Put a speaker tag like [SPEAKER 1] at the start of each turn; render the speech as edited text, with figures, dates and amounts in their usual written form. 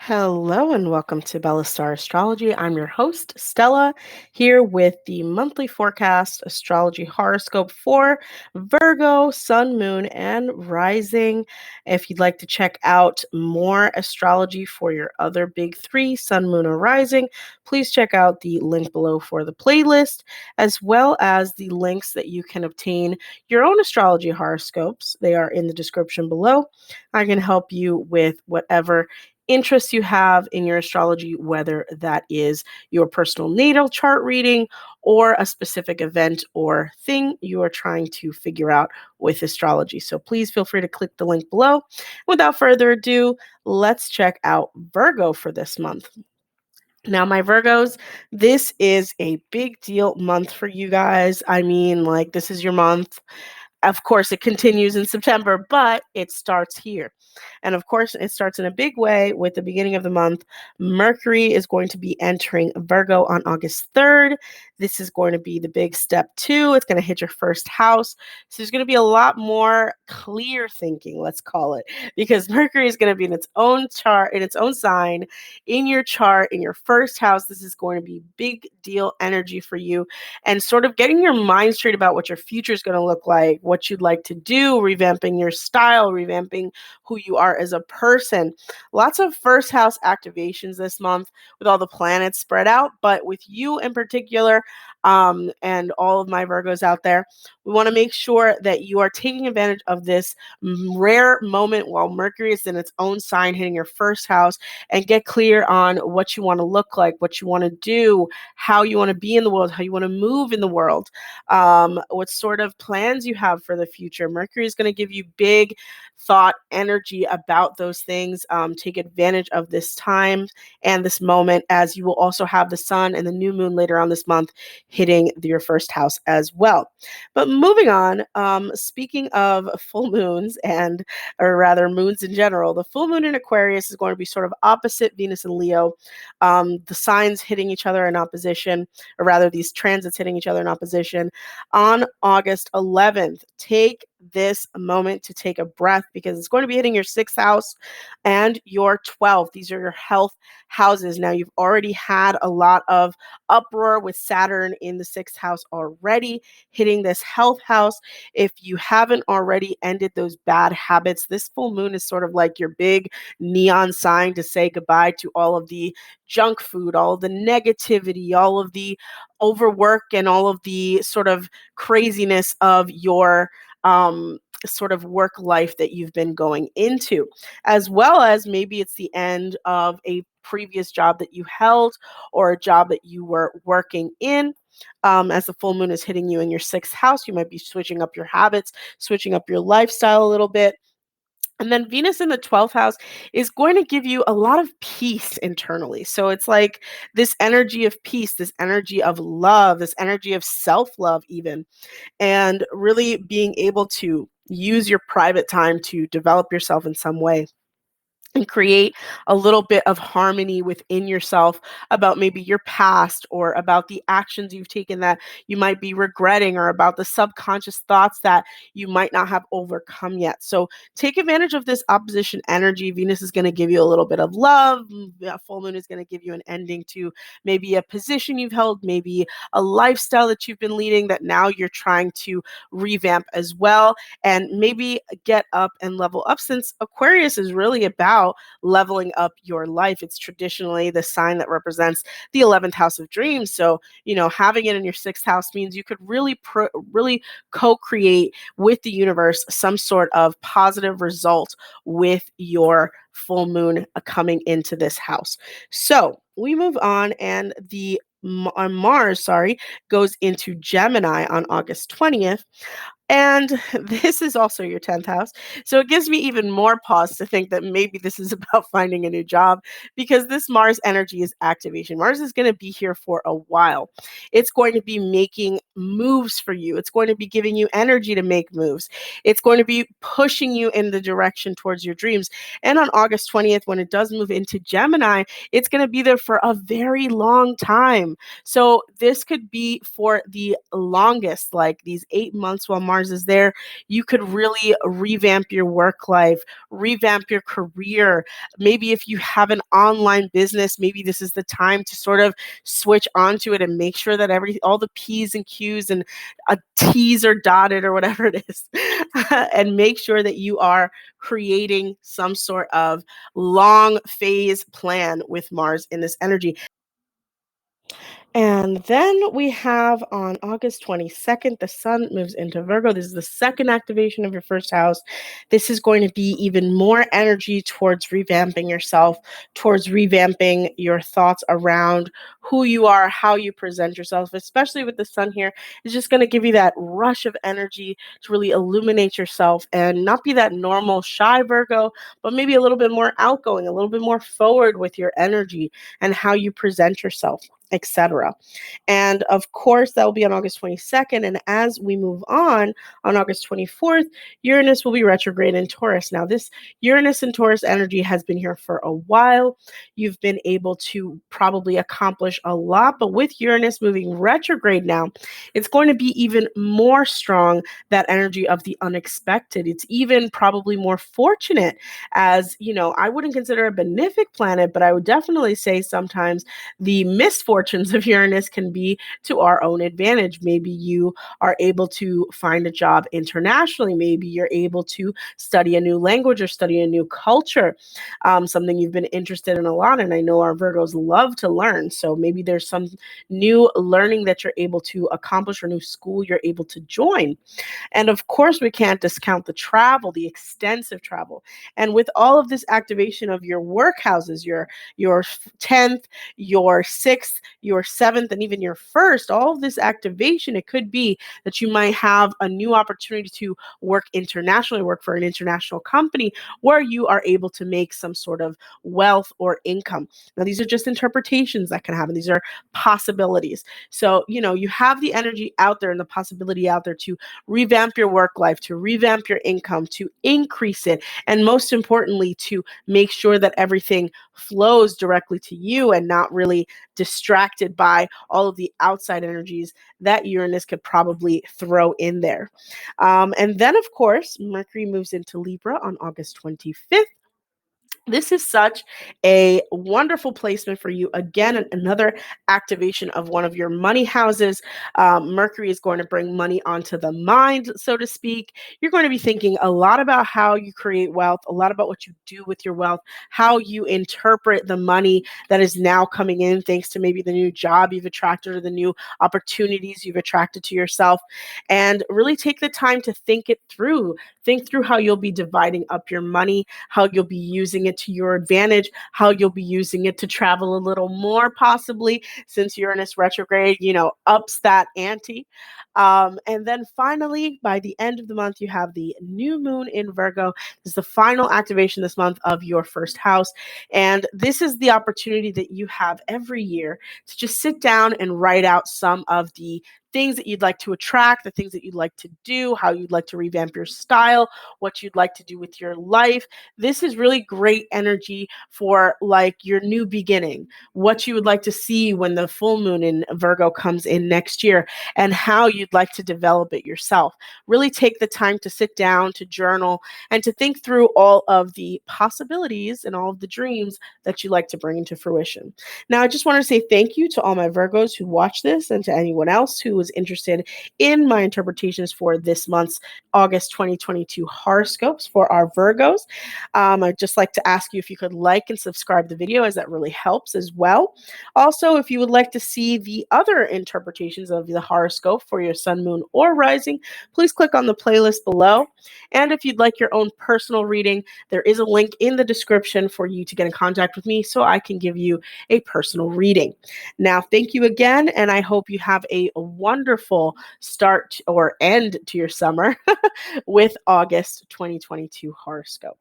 [SPEAKER 1] Hello and welcome to Bella Star Astrology. I'm your host, Stella, here with the monthly forecast astrology horoscope for Virgo, Sun, Moon, and Rising. If you'd like to check out more astrology for your other big three, Sun, Moon, or Rising, please check out the link below for the playlist, as well as the links that you can obtain your own astrology horoscopes. They are in the description below. I can help you with whatever interests you have in your astrology, whether that is your personal natal chart reading or a specific event or thing you are trying to figure out with astrology. So please feel free to click the link below. Without further ado, let's check out Virgo for this month. Now, my Virgos, this is a big deal month for you guys. I mean, like, this is your month. Of course, it continues in September, but it starts here. And of course, it starts in a big way with the beginning of the month. Mercury is going to be entering Virgo on August 3rd. This is going to be the big step two. It's going to hit your first house. So there's going to be a lot more clear thinking, let's call it, because Mercury is going to be in its own chart, in its own sign, in your chart, in your first house. This is going to be big deal energy for you and sort of getting your mind straight about what your future is going to look like, what you'd like to do, revamping your style, revamping who you are as a person. Lots of first house activations this month with all the planets spread out, but with you in particular, and all of my Virgos out there, we want to make sure that you are taking advantage of this rare moment while Mercury is in its own sign hitting your first house and get clear on what you want to look like, what you want to do, how you want to be in the world, how you want to move in the world, what sort of plans you have for the future. Mercury is going to give you big thought energy about those things. Take advantage of this time and this moment, as you will also have the sun and the new moon later on this month hitting your first house as well. But moving on, speaking of full moons or rather moons in general, the full moon in Aquarius is going to be sort of opposite Venus and Leo. The signs hitting each other in opposition, or rather these transits hitting each other in opposition on August 11th. Take this moment to take a breath because it's going to be hitting your sixth house and your 12th. These are your health houses. Now, you've already had a lot of uproar with Saturn in the sixth house already, hitting this health house. If you haven't already ended those bad habits, this full moon is sort of like your big neon sign to say goodbye to all of the junk food, all of the negativity, all of the overwork, and all of the sort of craziness of your sort of work life that you've been going into, as well as maybe it's the end of a previous job that you held or a job that you were working in. As the full moon is hitting you in your sixth house, you might be switching up your habits, switching up your lifestyle a little bit. And then Venus in the 12th house is going to give you a lot of peace internally. So it's like this energy of peace, this energy of love, this energy of self love, even, and really being able to use your private time to develop yourself in some way and create a little bit of harmony within yourself about maybe your past or about the actions you've taken that you might be regretting, or about the subconscious thoughts that you might not have overcome yet. So take advantage of this opposition energy. Venus is going to give you a little bit of love. Full moon is going to give you an ending to maybe a position you've held, maybe a lifestyle that you've been leading that now you're trying to revamp as well, and maybe get up and level up, since Aquarius is really about leveling up your life. It's traditionally the sign that represents the 11th house of dreams. So, having it in your sixth house means you could really co-create with the universe some sort of positive result with your full moon coming into this house. So we move on, and the Mars, goes into Gemini on August 20th. And this is also your 10th house. So it gives me even more pause to think that maybe this is about finding a new job, because this Mars energy is activation. Mars is going to be here for a while. It's going to be making moves for you. It's going to be giving you energy to make moves. It's going to be pushing you in the direction towards your dreams. And on August 20th, when it does move into Gemini, it's going to be there for a very long time. So this could be for the longest, like these 8 months while Mars Mars is there, you could really revamp your work life, revamp your career. Maybe if you have an online business, maybe this is the time to sort of switch onto it and make sure that all the P's and Q's and T's are dotted or whatever it is, and make sure that you are creating some sort of long phase plan with Mars in this energy. And then we have on August 22nd, the sun moves into Virgo. This is the second activation of your first house. This is going to be even more energy towards revamping yourself, towards revamping your thoughts around who you are, how you present yourself, especially with the sun here. It's just going to give you that rush of energy to really illuminate yourself and not be that normal shy Virgo, but maybe a little bit more outgoing, a little bit more forward with your energy and how you present yourself, etc. And of course, that will be on August 22nd. And as we move on August 24th, Uranus will be retrograde in Taurus. Now, this Uranus and Taurus energy has been here for a while. You've been able to probably accomplish a lot, but with Uranus moving retrograde now, it's going to be even more strong, that energy of the unexpected. It's even probably more fortunate, as, I wouldn't consider a benefic planet, but I would definitely say sometimes the misfortunes of Uranus can be to our own advantage. Maybe you are able to find a job internationally. Maybe you're able to study a new language or study a new culture, something you've been interested in a lot. And I know our Virgos love to learn. So maybe there's some new learning that you're able to accomplish or new school you're able to join. And of course, we can't discount the travel, the extensive travel. And with all of this activation of your work houses, your 10th, your 6th, your 7th, and even your 1st, all of this activation, it could be that you might have a new opportunity to work internationally, work for an international company where you are able to make some sort of wealth or income. Now, these are just interpretations that can happen. These are possibilities. So, you have the energy out there and the possibility out there to revamp your work life, to revamp your income, to increase it, and most importantly, to make sure that everything flows directly to you and not really distracted by all of the outside energies that Uranus could probably throw in there. And then, of course, Mercury moves into Libra on August 25th. This is such a wonderful placement for you. Again, another activation of one of your money houses. Mercury is going to bring money onto the mind, so to speak. You're going to be thinking a lot about how you create wealth, a lot about what you do with your wealth, how you interpret the money that is now coming in, thanks to maybe the new job you've attracted or the new opportunities you've attracted to yourself. And really take the time to think it through. Think through how you'll be dividing up your money, how you'll be using it to your advantage, how you'll be using it to travel a little more, possibly, since Uranus retrograde, ups that ante. And then finally, by the end of the month, you have the new moon in Virgo. This is the final activation this month of your first house. And this is the opportunity that you have every year to just sit down and write out some of the things that you'd like to attract, the things that you'd like to do, how you'd like to revamp your style, what you'd like to do with your life. This is really great energy for like your new beginning, what you would like to see when the full moon in Virgo comes in next year, and how you'd like to develop it yourself. Really take the time to sit down, to journal, and to think through all of the possibilities and all of the dreams that you like to bring into fruition. Now, I just want to say thank you to all my Virgos who watch this and to anyone else who was interested in my interpretations for this month's August 2022 horoscopes for our Virgos. I'd just like to ask you if you could like and subscribe the video, as that really helps as well. Also, if you would like to see the other interpretations of the horoscope for your sun, moon, or rising, please click on the playlist below. And if you'd like your own personal reading, there is a link in the description for you to get in contact with me so I can give you a personal reading. Now, thank you again, and I hope you have a wonderful start or end to your summer with August 2022 horoscope.